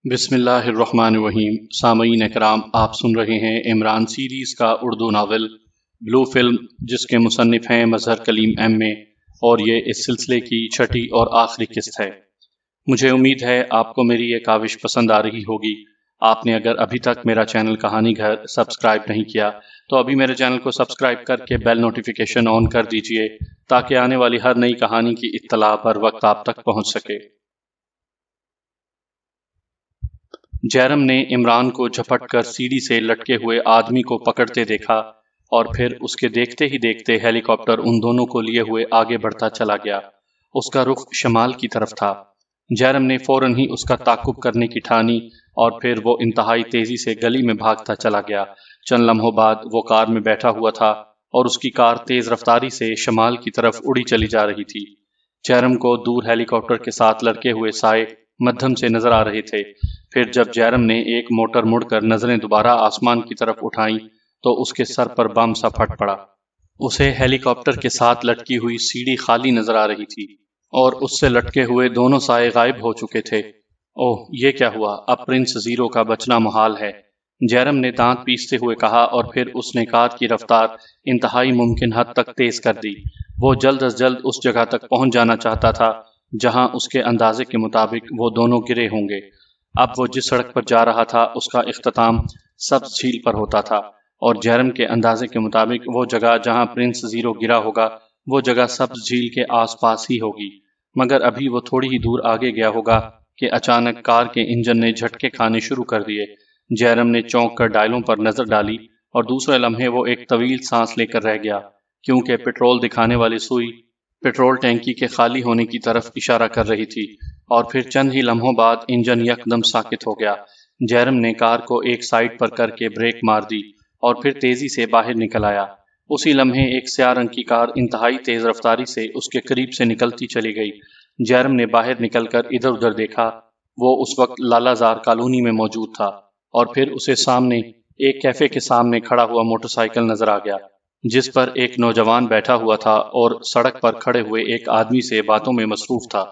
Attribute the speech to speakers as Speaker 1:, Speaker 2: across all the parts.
Speaker 1: بسم اللہ الرحمن الرحیم۔ سامعین اکرام، آپ سن رہے ہیں عمران سیریز کا اردو ناول بلو فلم، جس کے مصنف ہیں مظہر کلیم ایم اے، اور یہ اس سلسلے کی چھٹی اور آخری قسط ہے۔ مجھے امید ہے آپ کو میری یہ کاوش پسند آ رہی ہوگی۔ آپ نے اگر ابھی تک میرا چینل کہانی گھر سبسکرائب نہیں کیا تو ابھی میرے چینل کو سبسکرائب کر کے بیل نوٹیفیکیشن آن کر دیجئے تاکہ آنے والی ہر نئی کہانی کی اطلاع بر وقت آپ تک پہنچ سکے۔ جیرم نے عمران کو جھپٹ کر سیڑھی سے لٹکے ہوئے آدمی کو پکڑتے دیکھا اور پھر اس کے دیکھتے ہی دیکھتے ہیلی کاپٹر ان دونوں کو لیے ہوئے آگے بڑھتا چلا گیا۔ اس کا رخ شمال کی طرف تھا۔ جیرم نے فوراً ہی اس کا تعقب کرنے کی ٹھانی اور پھر وہ انتہائی تیزی سے گلی میں بھاگتا چلا گیا۔ چند لمحوں بعد وہ کار میں بیٹھا ہوا تھا اور اس کی کار تیز رفتاری سے شمال کی طرف اڑی چلی جا رہی تھی۔ جیرم کو دور ہیلی کاپٹر کے ساتھ لڑکے ہوئے سائے مدھم سے نظر آ رہے تھے۔ پھر جب جیرم نے ایک موٹر مڑ کر نظریں دوبارہ آسمان کی طرف اٹھائیں تو اس کے سر پر بم سا پھٹ پڑا۔ اسے ہیلی کاپٹر کے ساتھ لٹکی ہوئی سیڑھی خالی نظر آ رہی تھی اور اس سے لٹکے ہوئے دونوں سائے غائب ہو چکے تھے۔ اوہ، یہ کیا ہوا؟ اب پرنس زیرو کا بچنا محال ہے، جیرم نے دانت پیستے ہوئے کہا، اور پھر اس نے کار کی رفتار انتہائی ممکن حد تک تیز کر دی۔ وہ جلد از جلد اس جگہ تک پہنچ جانا چاہتا تھا جہاں اس کے اندازے کے مطابق وہ دونوں گرے ہوں گے۔ اب وہ جس سڑک پر جا رہا تھا اس کا اختتام سبز جھیل پر ہوتا تھا، اور جیرم کے اندازے کے مطابق وہ جگہ جہاں پرنس زیرو گرا ہوگا وہ جگہ سبز جھیل کے آس پاس ہی ہوگی۔ مگر ابھی وہ تھوڑی ہی دور آگے گیا ہوگا کہ اچانک کار کے انجن نے جھٹکے کھانے شروع کر دیے۔ جیرم نے چونک کر ڈائلوں پر نظر ڈالی اور دوسرے لمحے وہ ایک طویل سانس لے کر رہ گیا، کیونکہ پٹرول دکھانے والی سوئی پٹرول ٹینکی کے خالی ہونے کی طرف اشارہ کر رہی تھی، اور پھر چند ہی لمحوں بعد انجن یکدم ساکت ہو گیا۔ جیرم نے کار کو ایک سائیڈ پر کر کے بریک مار دی اور پھر تیزی سے باہر نکل آیا۔ اسی لمحے ایک سیاہ رنگ کی کار انتہائی تیز رفتاری سے اس کے قریب سے نکلتی چلی گئی۔ جیرم نے باہر نکل کر ادھر ادھر دیکھا۔ وہ اس وقت لالا زار کالونی میں موجود تھا، اور پھر اسے سامنے ایک کیفے کے سامنے کھڑا ہوا موٹر سائیکل نظر آ گیا، جس پر ایک نوجوان بیٹھا ہوا تھا اور سڑک پر کھڑے ہوئے ایک آدمی سے باتوں میں مصروف تھا۔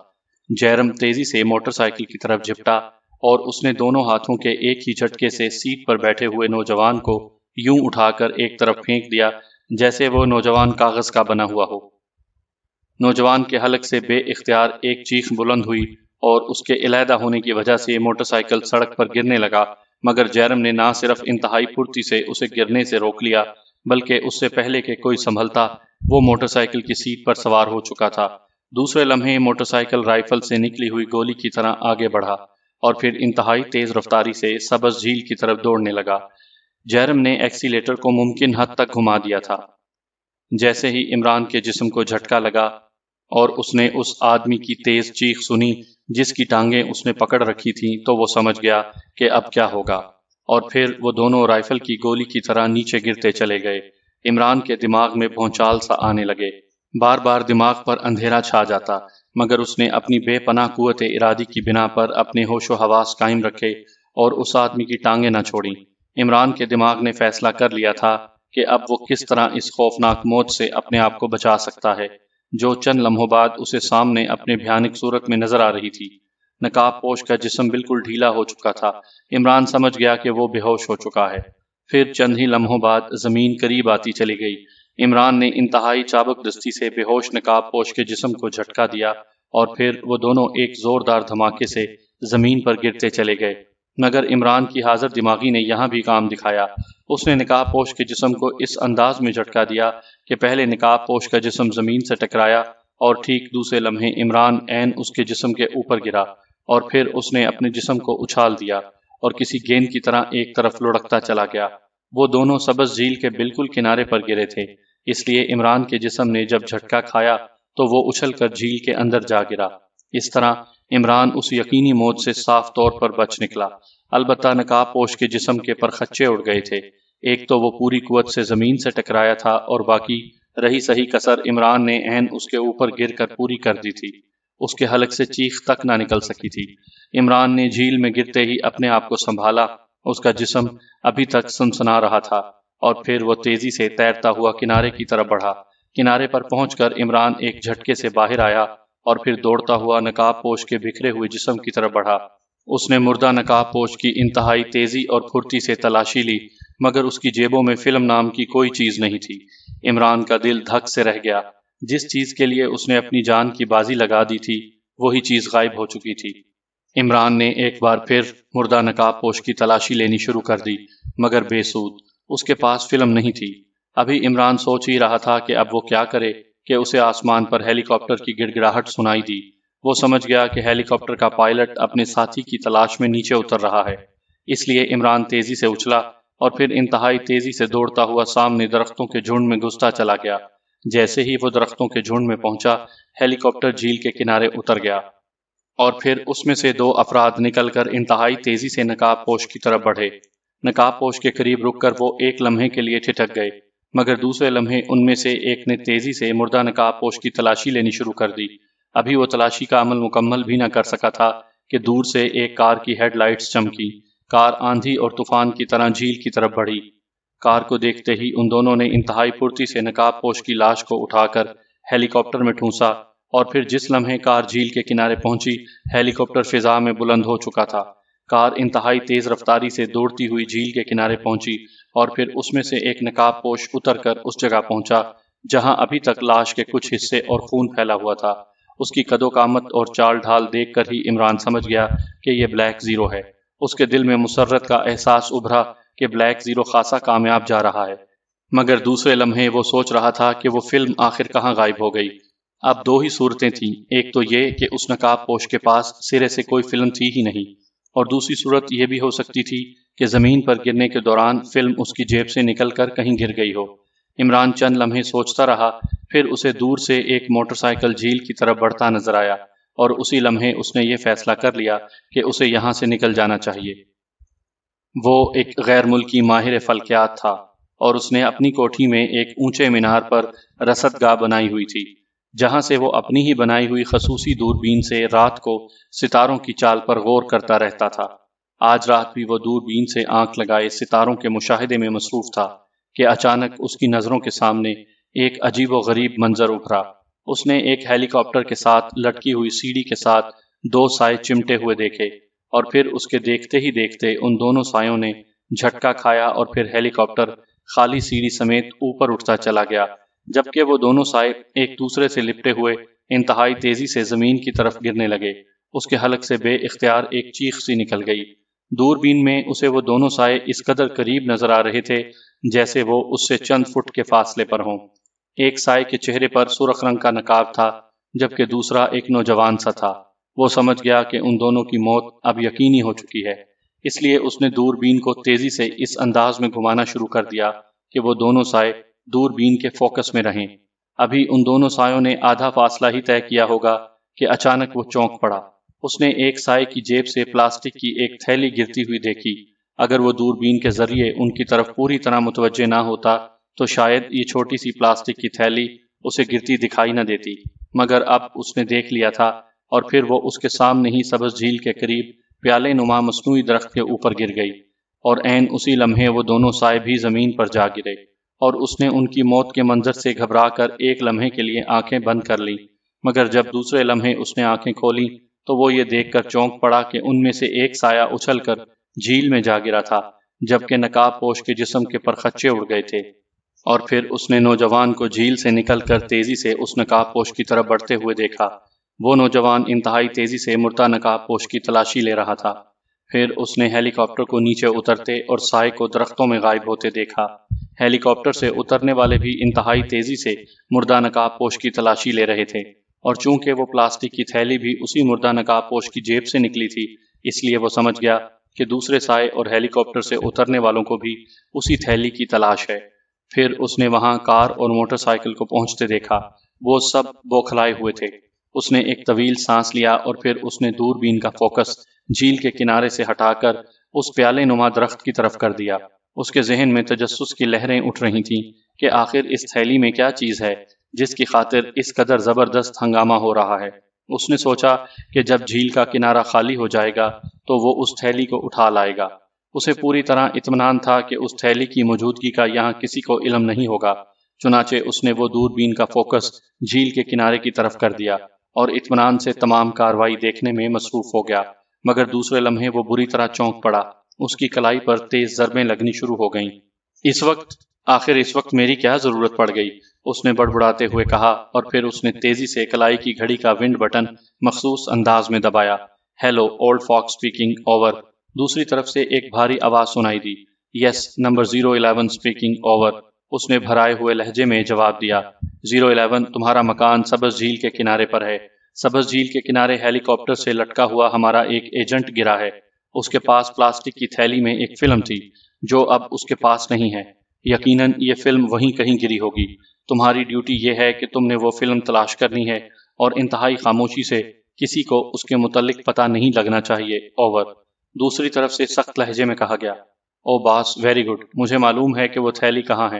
Speaker 1: جیرم تیزی سے موٹر سائیکل کی طرف جھپٹا اور اس نے دونوں ہاتھوں کے ایک ہی جھٹکے سے سیٹ پر بیٹھے ہوئے نوجوان کو یوں اٹھا کر ایک طرف پھینک دیا جیسے وہ نوجوان کاغذ کا بنا ہوا ہو۔ نوجوان کے حلق سے بے اختیار ایک چیخ بلند ہوئی اور اس کے علیحدہ ہونے کی وجہ سے موٹر سائیکل سڑک پر گرنے لگا، مگر جیرم نے نہ صرف انتہائی پھرتی سے اسے گرنے سے روک لیا بلکہ اس سے پہلے کہ کوئی سنبھلتا وہ موٹر سائیکل کی سیٹ پر سوار ہو چکا تھا۔ دوسرے لمحے موٹر سائیکل رائفل سے نکلی ہوئی گولی کی طرح آگے بڑھا اور پھر انتہائی تیز رفتاری سے سبز جھیل کی طرف دوڑنے لگا۔ جیرم نے ایکسیلیٹر کو ممکن حد تک گھما دیا تھا۔ جیسے ہی عمران کے جسم کو جھٹکا لگا اور اس نے اس آدمی کی تیز چیخ سنی جس کی ٹانگیں اس نے پکڑ رکھی تھیں تو وہ سمجھ گیا کہ اب کیا ہوگا، اور پھر وہ دونوں رائفل کی گولی کی طرح نیچے گرتے چلے گئے۔ عمران کے دماغ میں بھونچال سا آنے لگے۔ بار بار دماغ پر اندھیرا چھا جاتا، مگر اس نے اپنی بے پناہ قوت ارادی کی بنا پر اپنے ہوش و حواس قائم رکھے اور اس آدمی کی ٹانگیں نہ چھوڑیں۔ عمران کے دماغ نے فیصلہ کر لیا تھا کہ اب وہ کس طرح اس خوفناک موت سے اپنے آپ کو بچا سکتا ہے جو چند لمحوں بعد اسے سامنے اپنے بھیانک صورت میں نظر آ رہی تھی۔ نقاب پوش کا جسم بالکل ڈھیلا ہو چکا تھا۔ عمران سمجھ گیا کہ وہ بے ہوش ہو چکا ہے۔ پھر چند ہی لمحوں بعد زمین قریب آتی چلی گئی۔ عمران نے انتہائی چابک دستی سے بے ہوش نقاب پوش کے جسم کو جھٹکا دیا اور پھر وہ دونوں ایک زوردار دھماکے سے زمین پر گرتے چلے گئے، مگر عمران کی حاضر دماغی نے یہاں بھی کام دکھایا۔ اس نے نقاب پوش کے جسم کو اس انداز میں جھٹکا دیا کہ پہلے نقاب پوش کا جسم زمین سے ٹکرایا اور ٹھیک دوسرے لمحے عمران عین اس کے جسم کے اوپر گرا، اور پھر اس نے اپنے جسم کو اچھال دیا اور کسی گیند کی طرح ایک طرف لڑکتا چلا گیا۔ وہ دونوں سبز جھیل کے بالکل کنارے پر گرے تھے، اس لیے عمران کے جسم نے جب جھٹکا کھایا تو وہ اچھل کر جھیل کے اندر جا گرا۔ اس طرح عمران اس یقینی موت سے صاف طور پر بچ نکلا۔ البتہ نقاب پوش کے جسم کے پرخچے اڑ گئے تھے۔ ایک تو وہ پوری قوت سے زمین سے ٹکرایا تھا اور باقی رہی صحیح کسر عمران نے عین اس کے اوپر گر کر پوری کر دی تھی۔ اس کے حلق سے چیخ تک نہ نکل سکی تھی۔ عمران نے جھیل میں گرتے ہی اپنے آپ کو سنبھالا۔ اس کا جسم ابھی تک سنسنا رہا تھا اور پھر وہ تیزی سے تیرتا ہوا کنارے کی طرف بڑھا۔ کنارے پر پہنچ کر عمران ایک جھٹکے سے باہر آیا اور پھر دوڑتا ہوا نقاب پوش کے بکھرے ہوئے جسم کی طرف بڑھا۔ اس نے مردہ نقاب پوش کی انتہائی تیزی اور پھرتی سے تلاشی لی، مگر اس کی جیبوں میں فلم نام کی کوئی چیز نہیں تھی۔ عمران کا دل دھک سے رہ گیا۔ جس چیز کے لیے اس نے اپنی جان کی بازی لگا دی تھی وہی چیز غائب ہو چکی تھی۔ عمران نے ایک بار پھر مردہ نقاب پوش کی تلاشی لینی شروع کر دی، مگر بے سود۔ اس کے پاس فلم نہیں تھی۔ ابھی عمران سوچ ہی رہا تھا کہ اب وہ کیا کرے کہ اسے آسمان پر ہیلی کاپٹر کی گڑ گڑاہٹ سنائی دی۔ وہ سمجھ گیا کہ ہیلی کاپٹر کا پائلٹ اپنے ساتھی کی تلاش میں نیچے اتر رہا ہے، اس لیے عمران تیزی سے اچھلا اور پھر انتہائی تیزی سے دوڑتا ہوا سامنے درختوں کے جھنڈ میں گھستا چلا گیا۔ جیسے ہی وہ درختوں کے جھنڈ میں پہنچا، ہیلی کاپٹر جھیل کے کنارے اتر گیا اور پھر اس میں سے دو افراد نکل کر انتہائی تیزی سے نقاب پوش کی طرف بڑھے۔ نقاب پوش کے قریب رک کر وہ ایک لمحے کے لیے ٹھٹک گئے، مگر دوسرے لمحے ان میں سے ایک نے تیزی سے مردہ نقاب پوش کی تلاشی لینی شروع کر دی۔ ابھی وہ تلاشی کا عمل مکمل بھی نہ کر سکا تھا کہ دور سے ایک کار کی ہیڈ لائٹس چمکی۔ کار آندھی اور طوفان کی طرح جھیل کی طرف بڑھی۔ کار کو دیکھتے ہی ان دونوں نے انتہائی پھرتی سے نقاب پوش کی لاش کو اٹھا کر ہیلی کاپٹر میں ٹھونسا، اور پھر جس لمحے کار جھیل کے کنارے پہنچی، ہیلی کاپٹر فضا میں بلند ہو چکا تھا۔ کار انتہائی تیز رفتاری سے دوڑتی ہوئی جھیل کے کنارے پہنچی اور پھر اس میں سے ایک نقاب پوش اتر کر اس جگہ پہنچا جہاں ابھی تک لاش کے کچھ حصے اور خون پھیلا ہوا تھا۔ اس کی قد و قامت اور چال ڈھال دیکھ کر ہی عمران سمجھ گیا کہ یہ بلیک زیرو ہے۔ اس کے دل میں مسرت کا احساس ابھرا کہ بلیک زیرو خاصا کامیاب جا رہا ہے، مگر دوسرے لمحے وہ سوچ رہا تھا کہ وہ فلم آخر کہاں غائب ہو گئی۔ اب دو ہی صورتیں تھیں، ایک تو یہ کہ اس نقاب پوش کے پاس سرے سے کوئی فلم تھی ہی نہیں، اور دوسری صورت یہ بھی ہو سکتی تھی کہ زمین پر گرنے کے دوران فلم اس کی جیب سے نکل کر کہیں گر گئی ہو۔ عمران چند لمحے سوچتا رہا، پھر اسے دور سے ایک موٹر سائیکل جھیل کی طرف بڑھتا نظر آیا، اور اسی لمحے اس نے یہ فیصلہ کر لیا کہ اسے یہاں سے نکل جانا چاہیے۔ وہ ایک غیر ملکی ماہر فلکیات تھا، اور اس نے اپنی کوٹھی میں ایک اونچے مینار پر رصدگاہ بنائی ہوئی تھی، جہاں سے وہ اپنی ہی بنائی ہوئی خصوصی دوربین سے رات کو ستاروں کی چال پر غور کرتا رہتا تھا۔ آج رات بھی وہ دوربین سے آنکھ لگائے ستاروں کے مشاہدے میں مصروف تھا کہ اچانک اس کی نظروں کے سامنے ایک عجیب و غریب منظر ابھرا۔ اس نے ایک ہیلی کاپٹر کے ساتھ لٹکی ہوئی سیڑھی کے ساتھ دو سائے چمٹے ہوئے دیکھے، اور پھر اس کے دیکھتے ہی دیکھتے ان دونوں سایوں نے جھٹکا کھایا اور پھر ہیلی کاپٹر خالی سیڑھی سمیت اوپر اٹھتا چلا گیا، جبکہ وہ دونوں سائے ایک دوسرے سے لپٹے ہوئے انتہائی تیزی سے زمین کی طرف گرنے لگے۔ اس کے حلق سے بے اختیار ایک چیخ سی نکل گئی۔ دوربین میں اسے وہ دونوں سائے اس قدر قریب نظر آ رہے تھے جیسے وہ اس سے چند فٹ کے فاصلے پر ہوں۔ ایک سائے کے چہرے پر سرخ رنگ کا نقاب تھا، جبکہ دوسرا ایک نوجوان سا تھا۔ وہ سمجھ گیا کہ ان دونوں کی موت اب یقینی ہو چکی ہے، اس لیے اس نے دوربین کو تیزی سے اس انداز میں گھمانا شروع کر دیا کہ وہ دونوں سائے دوربین کے فوکس میں رہیں۔ ابھی ان دونوں سایوں نے آدھا فاصلہ ہی طے کیا ہوگا کہ اچانک وہ چونک پڑا۔ اس نے ایک سائے کی جیب سے پلاسٹک کی ایک تھیلی گرتی ہوئی دیکھی۔ اگر وہ دوربین کے ذریعے ان کی طرف پوری طرح متوجہ نہ ہوتا تو شاید یہ چھوٹی سی پلاسٹک کی تھیلی اسے گرتی دکھائی نہ دیتی، مگر اب اس نے دیکھ لیا تھا، اور پھر وہ اس کے سامنے ہی سبز جھیل کے قریب پیالے نما مصنوعی درخت کے اوپر گر گئی، اور عین اسی لمحے وہ دونوں سائے بھی زمین پر جا گرے، اور اس نے ان کی موت کے منظر سے گھبرا کر ایک لمحے کے لیے آنکھیں بند کر لیں، مگر جب دوسرے لمحے اس نے آنکھیں کھولیں تو وہ یہ دیکھ کر چونک پڑا کہ ان میں سے ایک سایہ اچھل کر جھیل میں جا گرا تھا، جبکہ نقاب پوش کے جسم کے پرخچے اڑ گئے تھے۔ اور پھر اس نے نوجوان کو جھیل سے نکل کر تیزی سے اس نقاب پوش کی طرف بڑھتے ہوئے دیکھا۔ وہ نوجوان انتہائی تیزی سے مردہ نقاب پوش کی تلاشی لے رہا تھا۔ پھر اس نے ہیلی کاپٹر کو نیچے اترتے اور سائے کو درختوں میں غائب ہوتے دیکھا۔ ہیلی کاپٹر سے اترنے والے بھی انتہائی تیزی سے مردہ نقاب پوش کی تلاشی لے رہے تھے، اور چونکہ وہ پلاسٹک کی تھیلی بھی اسی مردہ نقاب پوش کی جیب سے نکلی تھی، اس لیے وہ سمجھ گیا کہ دوسرے سائے اور ہیلی کاپٹر سے اترنے والوں کو بھی اسی تھیلی کی تلاش ہے۔ پھر اس نے وہاں کار اور موٹر سائیکل کو پہنچتے دیکھا۔ وہ سب بوکھلائے ہوئے تھے۔ اس نے ایک طویل سانس لیا اور پھر اس نے دوربین کا فوکس جھیل کے کنارے سے ہٹا کر اس پیالے نما درخت کی طرف کر دیا۔ اس کے ذہن میں تجسس کی لہریں اٹھ رہی تھیں کہ آخر اس تھیلی میں کیا چیز ہے جس کی خاطر اس قدر زبردست ہنگامہ ہو رہا ہے۔ اس نے سوچا کہ جب جھیل کا کنارہ خالی ہو جائے گا تو وہ اس تھیلی کو اٹھا لائے گا۔ اسے پوری طرح اطمینان تھا کہ اس تھیلی کی موجودگی کا یہاں کسی کو علم نہیں ہوگا، چنانچہ اس نے وہ دوربین کا فوکس جھیل کے کنارے کی طرف کر دیا اور اطمینان سے تمام کاروائی دیکھنے میں مصروف ہو گیا۔ مگر دوسرے لمحے وہ بری طرح چونک پڑا۔ اس کی کلائی پر تیز ضربیں لگنی شروع ہو گئیں۔ آخر اس وقت میری کیا ضرورت پڑ گئی؟ اس نے بڑبڑاتے ہوئے کہا، اور پھر اس نے تیزی سے کلائی کی گھڑی کا ونڈ بٹن مخصوص انداز میں دبایا۔ Hello, old fox speaking, over. دوسری طرف سے ایک بھاری آواز سنائی دی۔ Yes, number 011 speaking, over. اس نے بھرائے ہوئے لہجے میں جواب دیا۔ 011، تمہارا مکان سبز جھیل کے کنارے پر ہے۔ سبز جھیل کے کنارے ہیلی کاپٹر سے لٹکا ہوا ہمارا ایک ایجنٹ گرا ہے۔ اس کے پاس پلاسٹک کی تھیلی میں ایک فلم تھی جو اب اس کے پاس نہیں ہے۔ یقیناً یہ فلم وہیں کہیں گری ہوگی۔ تمہاری ڈیوٹی یہ ہے کہ تم نے وہ فلم تلاش کرنی ہے اور انتہائی خاموشی سے، کسی کو اس کے متعلق پتہ نہیں لگنا چاہیے، اوور۔ دوسری طرف سے سخت لہجے میں کہا گیا۔ او باس، ویری گڈ، مجھے معلوم ہے کہ وہ تھیلی کہاں ہے۔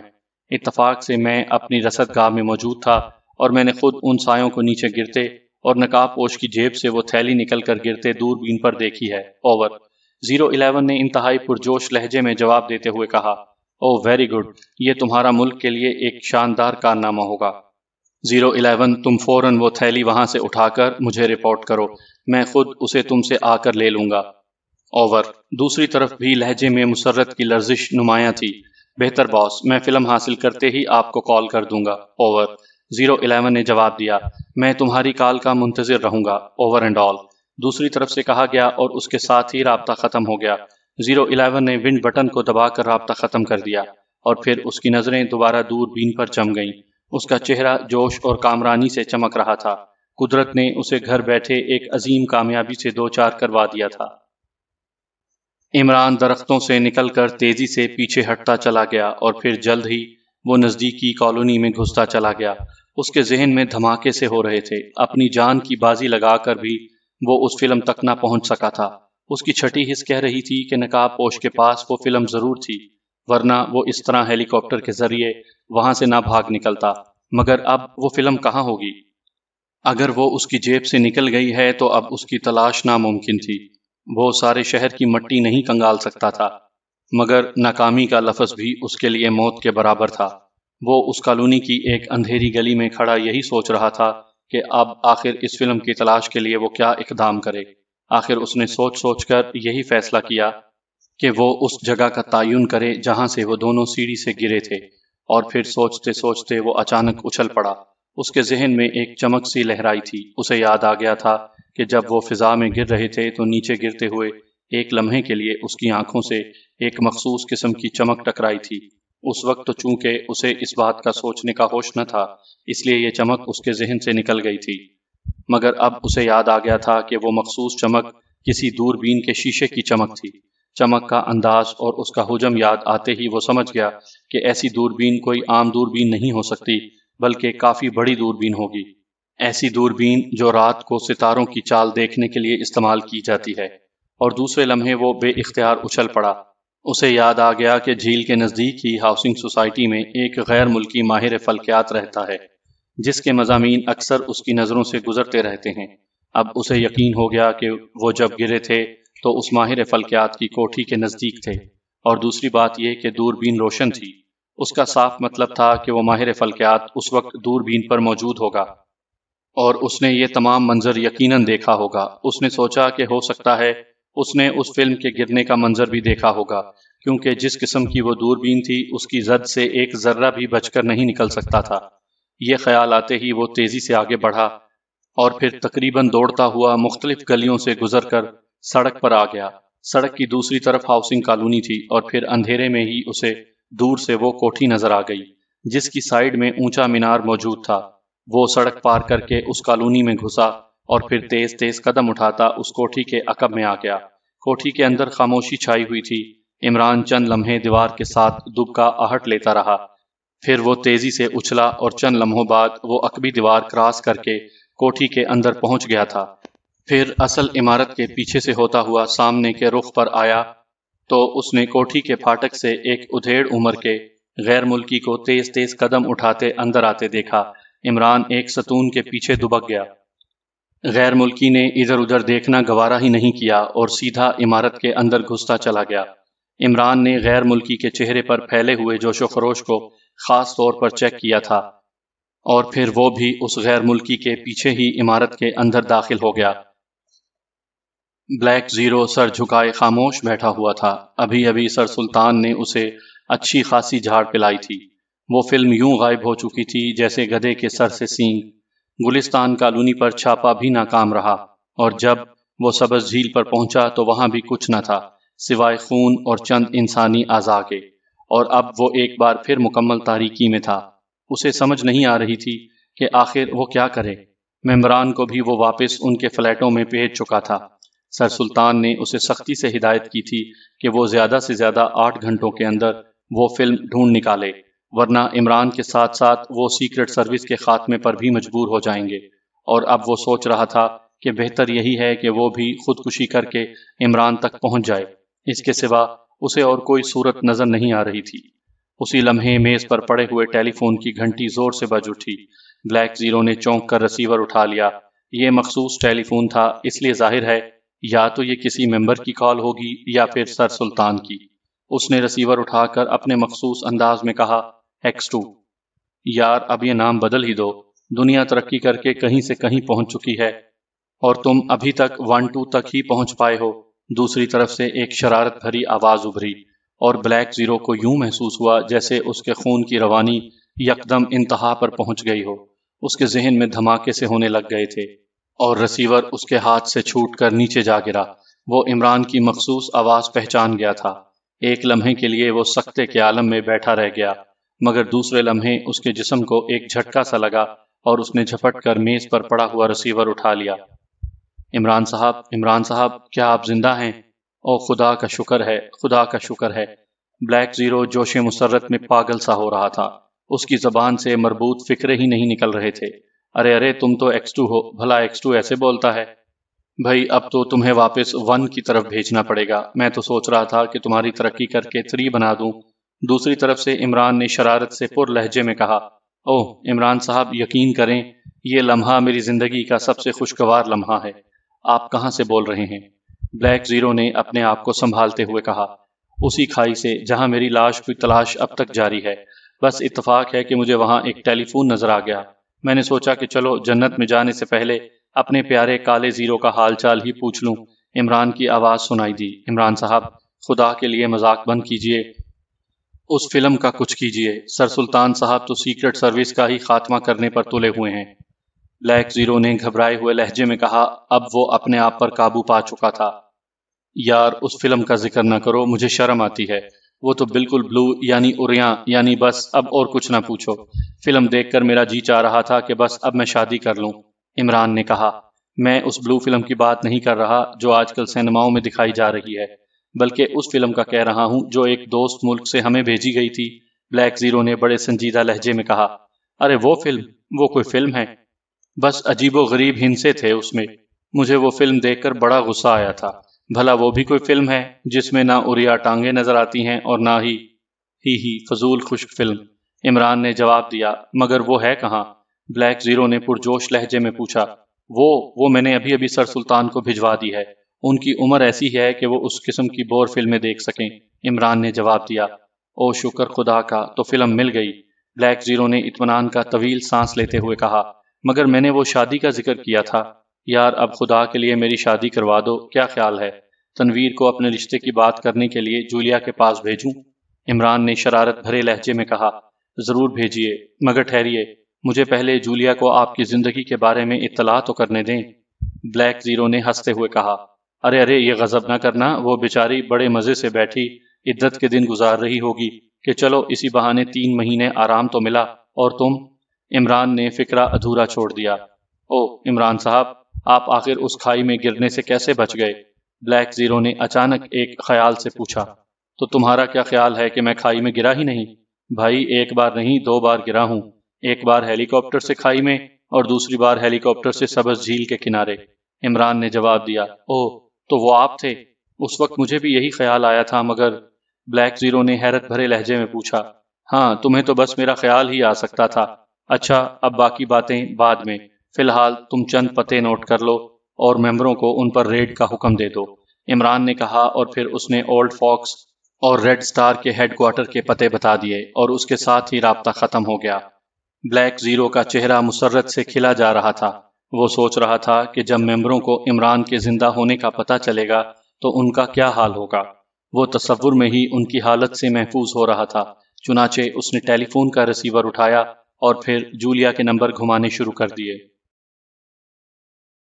Speaker 1: اتفاق سے میں اپنی رصد گاہ میں موجود تھا اور میں نے خود ان سایوں کو نیچے گرتے اور نقاب پوش کی جیب سے وہ تھیلی نکل کر گرتے دوربین پر دیکھی ہے، اوور۔ 011 نے انتہائی پرجوش لہجے میں جواب دیتے ہوئے کہا۔ او ویری گڈ، یہ تمہارا ملک کے لیے ایک شاندار کارنامہ ہوگا۔ 011، تم فوراً وہ تھیلی وہاں سے اٹھا کر مجھے رپورٹ کرو، میں خود اسے تم سے آ کر لے لوں گا، اوور۔ دوسری طرف بھی لہجے میں مسرت کی لرزش نمایاں تھی۔ بہتر باس، میں فلم حاصل کرتے ہی آپ کو کال کر دوں گا، اوور۔ 011 نے جواب دیا۔ میں تمہاری کال کا منتظر رہوں گا، اوور اینڈ آل۔ دوسری طرف سے کہا گیا اور اس کے ساتھ ہی رابطہ ختم ہو گیا۔ 011 نے ونڈ بٹن کو دبا کر رابطہ ختم کر دیا اور پھر اس کی نظریں دوبارہ دوربین پر جم گئیں۔ اس کا چہرہ جوش اور کامرانی سے چمک رہا تھا۔ قدرت نے اسے گھر بیٹھے ایک عظیم کامیابی سے دوچار کروا دیا تھا۔ عمران درختوں سے نکل کر تیزی سے پیچھے ہٹتا چلا گیا اور پھر جلد ہی وہ نزدیکی کالونی میں گھستا چلا گیا۔ اس کے ذہن میں دھماکے سے ہو رہے تھے۔ اپنی جان کی بازی لگا کر بھی وہ اس فلم تک نہ پہنچ سکا تھا۔ اس کی چھٹی حس کہہ رہی تھی کہ نقاب پوش کے پاس وہ فلم ضرور تھی، ورنہ وہ اس طرح ہیلی کاپٹر کے ذریعے وہاں سے نہ بھاگ نکلتا۔ مگر اب وہ فلم کہاں ہوگی؟ اگر وہ اس کی جیب سے نکل گئی ہے تو اب اس کی تلاش ناممکن تھی۔ وہ سارے شہر کی مٹی نہیں کنگال سکتا تھا، مگر ناکامی کا لفظ بھی اس کے لیے موت کے برابر تھا۔ وہ اس کالونی کی ایک اندھیری گلی میں کھڑا یہی سوچ رہا تھا کہ اب آخر اس فلم کی تلاش کے لیے وہ کیا اقدام کرے۔ آخر اس نے سوچ سوچ کر یہی فیصلہ کیا کہ وہ اس جگہ کا تعین کرے جہاں سے وہ دونوں سیڑھی سے گرے تھے، اور پھر سوچتے سوچتے وہ اچانک اچھل پڑا۔ اس کے ذہن میں ایک چمک سی لہرائی تھی۔ اسے یاد آ گیا تھا کہ جب وہ فضا میں گر رہے تھے تو نیچے گرتے ہوئے ایک لمحے کے لیے اس کی آنکھوں سے ایک مخصوص قسم کی چمک ٹکرائی تھی۔ اس وقت تو چونکہ اسے اس بات کا سوچنے کا ہوش نہ تھا، اس لیے یہ چمک اس کے ذہن سے نکل گئی تھی، مگر اب اسے یاد آ گیا تھا کہ وہ مخصوص چمک کسی دوربین کے شیشے کی چمک تھی۔ چمک کا انداز اور اس کا حجم یاد آتے ہی وہ سمجھ گیا کہ ایسی دوربین کوئی عام دوربین نہیں ہو سکتی، بلکہ کافی بڑی دوربین ہوگی، ایسی دوربین جو رات کو ستاروں کی چال دیکھنے کے لیے استعمال کی جاتی ہے۔ اور دوسرے لمحے وہ بے اختیار اچھل پڑا۔ اسے یاد آ گیا کہ جھیل کے نزدیک ہی ہاؤسنگ سوسائٹی میں ایک غیر ملکی ماہر فلکیات رہتا ہے، جس کے مضامین اکثر اس کی نظروں سے گزرتے رہتے ہیں۔ اب اسے یقین ہو گیا کہ وہ جب گرے تھے تو اس ماہر فلکیات کی کوٹھی کے نزدیک تھے، اور دوسری بات یہ کہ دوربین روشن تھی۔ اس کا صاف مطلب تھا کہ وہ ماہر فلکیات اس وقت دوربین پر موجود ہوگا، اور اس نے یہ تمام منظر یقیناً دیکھا ہوگا۔ اس نے سوچا کہ ہو سکتا ہے اس نے اس فلم کے گرنے کا منظر بھی دیکھا ہوگا، کیونکہ جس قسم کی وہ دوربین تھی اس کی زد سے ایک ذرہ بھی بچ کر نہیں نکل سکتا تھا۔ یہ خیال آتے ہی وہ تیزی سے آگے بڑھا اور پھر تقریباً دوڑتا ہوا مختلف گلیوں سے گزر کر سڑک پر آ گیا۔ سڑک کی دوسری طرف ہاؤسنگ کالونی تھی، اور پھر اندھیرے میں ہی اسے دور سے وہ کوٹھی نظر آ گئی جس کی سائیڈ میں اونچا مینار موجود تھا۔ وہ سڑک پار کر کے اس کالونی میں گھسا اور پھر تیز تیز قدم اٹھاتا اس کوٹھی کے عقب میں آ گیا۔ کوٹھی کے اندر خاموشی چھائی ہوئی تھی۔ عمران چند لمحے دیوار کے ساتھ دبکا آہٹ لیتا رہا، پھر وہ تیزی سے اچھلا اور چند لمحوں بعد وہ عقبی دیوار کراس کر کے کوٹھی کے اندر پہنچ گیا تھا۔ پھر اصل عمارت کے پیچھے سے ہوتا ہوا سامنے کے رخ پر آیا تو اس نے کوٹھی کے پھاٹک سے ایک ادھیڑ عمر کے غیر ملکی کو تیز تیز قدم اٹھاتے اندر آتے دیکھا۔ عمران ایک ستون کے پیچھے دبک گیا۔ غیر ملکی نے ادھر ادھر دیکھنا گوارا ہی نہیں کیا اور سیدھا عمارت کے اندر گھستا چلا گیا۔ عمران نے غیر ملکی کے چہرے پر پھیلے ہوئے جوش و خروش کو خاص طور پر چیک کیا تھا، اور پھر وہ بھی اس غیر ملکی کے پیچھے ہی عمارت کے اندر داخل ہو گیا۔ بلیک زیرو سر جھکائے خاموش بیٹھا ہوا تھا۔ ابھی ابھی سر سلطان نے اسے اچھی خاصی جھاڑ پلائی تھی۔ وہ فلم یوں غائب ہو چکی تھی جیسے گدھے کے سر سے سینگ۔ گلستان کالونی پر چھاپا بھی ناکام رہا، اور جب وہ سبز جھیل پر پہنچا تو وہاں بھی کچھ نہ تھا سوائے خون اور چند انسانی اعضاء کے، اور اب وہ ایک بار پھر مکمل تاریکی میں تھا۔ اسے سمجھ نہیں آ رہی تھی کہ آخر وہ کیا کرے۔ ممبران کو بھی وہ واپس ان کے فلیٹوں میں بھیج چکا تھا۔ سر سلطان نے اسے سختی سے ہدایت کی تھی کہ وہ زیادہ سے زیادہ 8 گھنٹوں کے اندر وہ فلم ڈھونڈ نکالے، ورنہ عمران کے ساتھ ساتھ وہ سیکرٹ سروس کے خاتمے پر بھی مجبور ہو جائیں گے۔ اور اب وہ سوچ رہا تھا کہ بہتر یہی ہے کہ وہ بھی خودکشی کر کے عمران تک پہنچ جائے۔ اس کے سوا اسے اور کوئی صورت نظر نہیں آ رہی تھی۔ اسی لمحے میز پر پڑے ہوئے ٹیلی فون کی گھنٹی زور سے بج اٹھی۔ بلیک زیرو نے چونک کر ریسیور اٹھا لیا۔ یہ مخصوص ٹیلی فون تھا، اس لیے ظاہر ہے یا تو یہ کسی ممبر کی کال ہوگی یا پھر سر سلطان کی۔ اس نے ریسیور اٹھا کر اپنے مخصوص انداز میں کہا، X2۔ یار اب یہ نام بدل ہی دو، دنیا ترقی کر کے کہیں سے کہیں پہنچ چکی ہے اور تم ابھی تک 1-2 تک ہی پہنچ پائے ہو۔ دوسری طرف سے ایک شرارت بھری آواز ابھری اور بلیک زیرو کو یوں محسوس ہوا جیسے اس کے خون کی روانی یکدم انتہا پر پہنچ گئی ہو۔ اس کے ذہن میں دھماکے سے ہونے لگ گئے تھے اور ریسیور اس کے ہاتھ سے چھوٹ کر نیچے جا گرا۔ وہ عمران کی مخصوص آواز پہچان گیا تھا۔ ایک لمحے کے لیے وہ سکتے کے عالم میں بیٹھا رہ گیا، مگر دوسرے لمحے اس کے جسم کو ایک جھٹکا سا لگا اور اس نے جھپٹ کر میز پر پڑا ہوا ریسیور اٹھا لیا۔ عمران صاحب، کیا آپ زندہ ہیں؟ او خدا کا شکر ہے، خدا کا شکر ہے۔ بلیک زیرو جوش مسرت میں پاگل سا ہو رہا تھا۔ اس کی زبان سے مربوط فکرے ہی نہیں نکل رہے تھے۔ ارے تم تو X2 ہو، بھلا X2 ایسے بولتا ہے؟ بھائی اب تو تمہیں واپس 1 کی طرف بھیجنا پڑے گا۔ میں تو سوچ رہا تھا کہ تمہاری ترقی کر کے 3 بنا دوں۔ دوسری طرف سے عمران نے شرارت سے پر لہجے میں کہا، اوہ عمران صاحب، یقین کریں یہ لمحہ میری زندگی کا سب سے خوشگوار لمحہ ہے۔ آپ کہاں سے بول رہے ہیں؟ بلیک زیرو نے اپنے آپ کو سنبھالتے ہوئے کہا، اسی کھائی سے جہاں میری لاش کی تلاش اب تک جاری ہے۔ بس اتفاق ہے کہ مجھے وہاں ایک ٹیلی فون نظر آ گیا۔ میں نے سوچا کہ چلو جنت میں جانے سے پہلے اپنے پیارے کالے زیرو کا حال چال ہی پوچھ لوں۔ عمران کی آواز سنائی دی، عمران صاحب خدا کے لیے مذاق بند کیجئے، اس فلم کا کچھ کیجئے۔ سر سلطان صاحب تو سیکرٹ سروس کا ہی خاتمہ کرنے پر تلے ہوئے ہیں۔ بلیک زیرو نے گھبرائے ہوئے لہجے میں کہا، اب وہ اپنے آپ پر قابو پا چکا تھا۔ یار اس فلم کا ذکر نہ کرو، مجھے شرم آتی ہے۔ وہ تو بالکل بلو یعنی اریاں، یعنی بس اب اور کچھ نہ پوچھو۔ فلم دیکھ کر میرا جی چاہ رہا تھا کہ بس اب میں شادی کر لوں۔ عمران نے کہا، میں اس بلو فلم کی بات نہیں کر رہا جو آج کل سینماؤں میں دکھائی جا رہی ہے، بلکہ اس فلم کا کہہ رہا ہوں جو ایک دوست ملک سے ہمیں بھیجی گئی تھی۔ بلیک زیرو نے بڑے سنجیدہ لہجے میں کہا، ارے وہ فلم، وہ کوئی فلم ہے؟ بس عجیب و غریب ہندسے تھے اس میں۔ مجھے وہ فلم دیکھ کر بڑا غصہ آیا تھا۔ بھلا وہ بھی کوئی فلم ہے جس میں نہ اوریا ٹانگیں نظر آتی ہیں اور نہ ہی فضول خشک فلم؟ عمران نے جواب دیا، مگر وہ ہے کہاں؟ بلیک زیرو نے پرجوش لہجے میں پوچھا۔ وہ میں نے ابھی سر سلطان کو بھجوا دی ہے۔ ان کی عمر ایسی ہے کہ وہ اس قسم کی بور فلمیں دیکھ سکیں۔ عمران نے جواب دیا۔ او شکر خدا کا، تو فلم مل گئی۔ بلیک زیرو نے اطمینان کا طویل سانس لیتے ہوئے کہا، مگر میں نے وہ شادی کا ذکر کیا تھا۔ یار اب خدا کے لیے میری شادی کروا دو، کیا خیال ہے؟ تنویر کو اپنے رشتے کی بات کرنے کے لیے جولیا کے پاس بھیجوں؟ عمران نے شرارت بھرے لہجے میں کہا، ضرور بھیجیے، مگر ٹھہریے، مجھے پہلے جولیا کو آپ کی زندگی کے بارے میں اطلاع تو کرنے دیں۔ بلیک زیرو نے ہنستے ہوئے کہا، ارے یہ غضب نہ کرنا، وہ بیچاری بڑے مزے سے بیٹھی عدت کے دن گزار رہی ہوگی کہ چلو اسی بہانے 3 مہینے آرام تو ملا، اور تم؟ عمران نے فکرہ ادھورا چھوڑ دیا۔ او عمران صاحب، آپ آخر اس کھائی میں گرنے سے کیسے بچ گئے؟ بلیک زیرو نے اچانک ایک خیال سے پوچھا۔ تو تمہارا کیا خیال ہے کہ میں کھائی میں گرا ہی نہیں؟ بھائی ایک بار نہیں 2 بار گرا ہوں، ایک بار ہیلی کاپٹر سے کھائی میں اور دوسری بار ہیلی کاپٹر سے سبز جھیل کے کنارے۔ عمران نے جواب دیا، اوہ تو وہ آپ تھے؟ اس وقت مجھے بھی یہی خیال آیا تھا، مگر… بلیک زیرو نے حیرت بھرے لہجے میں پوچھا، ہاں تمہیں تو بس میرا خیال ہی آ سکتا تھا۔ اچھا اب باقی باتیں بعد میں، فی الحال تم چند پتے نوٹ کر لو اور ممبروں کو ان پر ریڈ کا حکم دے دو، عمران نے کہا، اور پھر اس نے اولڈ فاکس اور ریڈ سٹار کے ہیڈ کوارٹر کے پتے بتا دیے اور اس کے ساتھ ہی رابطہ ختم ہو گیا۔ بلیک زیرو کا چہرہ مسرت سے کھلا جا رہا تھا۔ وہ سوچ رہا تھا کہ جب ممبروں کو عمران کے زندہ ہونے کا پتہ چلے گا تو ان کا کیا حال ہوگا۔ وہ تصور میں ہی ان کی حالت سے محفوظ ہو رہا تھا۔ چنانچہ اس نے ٹیلی فون کا ریسیور اٹھایا اور پھر جولیا کے نمبر گھمانے شروع کر دیے۔